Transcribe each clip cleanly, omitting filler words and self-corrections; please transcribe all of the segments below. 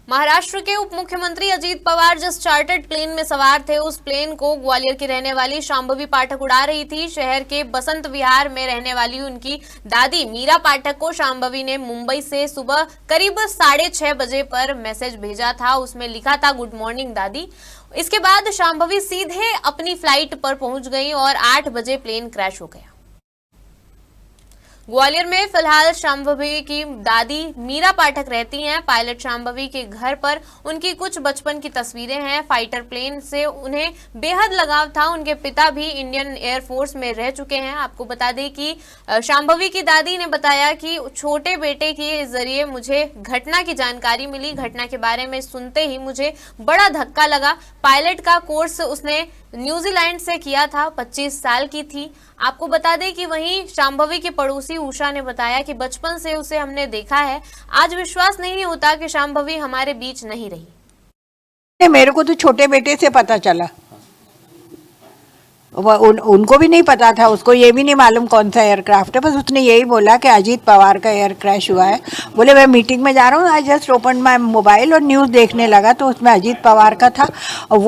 महाराष्ट्र के उप मुख्यमंत्री अजीत पवार जिस चार्टर्ड प्लेन में सवार थे, उस प्लेन को ग्वालियर की रहने वाली शांभवी पाठक उड़ा रही थी। शहर के बसंत विहार में रहने वाली उनकी दादी मीरा पाठक को शांभवी ने मुंबई से सुबह करीब 6:30 बजे पर मैसेज भेजा था। उसमें लिखा था, गुड मॉर्निंग दादी। इसके बाद शांभवी सीधे अपनी फ्लाइट पर पहुंच गई और 8 बजे प्लेन क्रैश हो गया। ग्वालियर में फिलहाल शांभवी की दादी मीरा पाठक रहती हैं। पायलट शांभवी के घर पर उनकी कुछ बचपन की तस्वीरें हैं। फाइटर प्लेन से उन्हें बेहद लगाव था। उनके पिता भी इंडियन एयरफोर्स में रह चुके हैं। आपको बता दें कि शांभवी की दादी ने बताया कि छोटे बेटे के जरिए मुझे घटना की जानकारी मिली। घटना के बारे में सुनते ही मुझे बड़ा धक्का लगा। पायलट का कोर्स उसने न्यूजीलैंड से किया था, 25 साल की थी। आपको बता दें कि वहीं शांभवी की पड़ोसी उषा ने बताया कि बचपन से उसे हमने देखा है। आज विश्वास नहीं होता कि शांभवी हमारे बीच नहीं रही। मेरे को तो छोटे बेटे से पता चला, उनको भी नहीं पता था, उसको ये भी नहीं मालूम कौन सा एयरक्राफ्ट है। बस उसने यही बोला कि अजीत पवार का एयर क्रैश हुआ है। बोले मैं मीटिंग में जा रहा हूँ, I just open my mobile और न्यूज़ देखने लगा तो उसमें अजीत पवार का था। और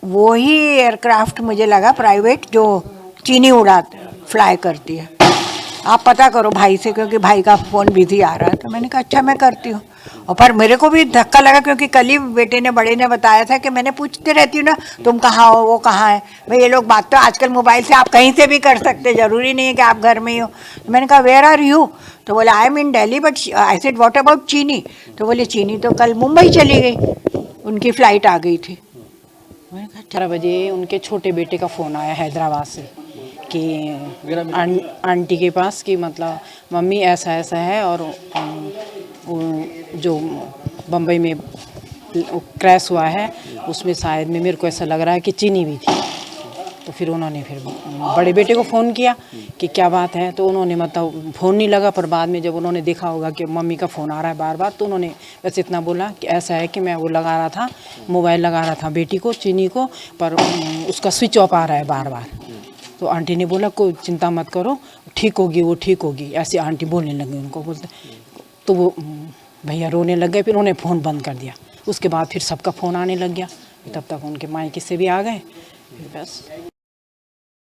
वही एयरक्राफ्ट मुझे लगा प्राइवेट, जो चीनी फ्लाई करती है। आप पता करो भाई से, क्योंकि भाई का फ़ोन बिजी आ रहा है। तो मैंने कहा अच्छा मैं करती हूँ। और पर मेरे को भी धक्का लगा, क्योंकि कल ही बेटे ने, बड़े ने बताया था कि मैंने पूछते रहती हूँ ना, तुम कहाँ हो, वो कहाँ है। भाई ये लोग बात तो आजकल मोबाइल से आप कहीं से भी कर सकते, ज़रूरी नहीं है कि आप घर में ही हो। तो मैंने कहा वेयर आर यू? तो बोले I am in Delhi but I said what about चीनी? तो बोले चीनी तो कल मुंबई चली गई, उनकी फ़्लाइट आ गई थी। 18 बजे उनके छोटे बेटे का फ़ोन आया हैदराबाद से कि आंटी के पास कि मतलब मम्मी ऐसा ऐसा है, और जो बम्बई में क्रैश हुआ है उसमें शायद में मेरे को ऐसा लग रहा है कि चीनी भी थी। तो फिर उन्होंने फिर बड़े बेटे को फ़ोन किया कि क्या बात है। तो उन्होंने मतलब फ़ोन नहीं लगा, पर बाद में जब उन्होंने देखा होगा कि मम्मी का फ़ोन आ रहा है बार बार, तो उन्होंने बस इतना बोला कि ऐसा है कि मैं वो लगा रहा था, मोबाइल लगा रहा था बेटी को, चीनी को, पर उसका स्विच ऑफ आ रहा है बार बार। तो आंटी ने बोला कोई चिंता मत करो, ठीक होगी, वो ठीक होगी, ऐसी आंटी बोलने लगी उनको बोलते। तो वो भैया रोने लग गए, फिर उन्होंने फ़ोन बंद कर दिया। उसके बाद फिर सबका फ़ोन आने लग गया, तब तक उनके मायके से भी आ गए, फिर बस।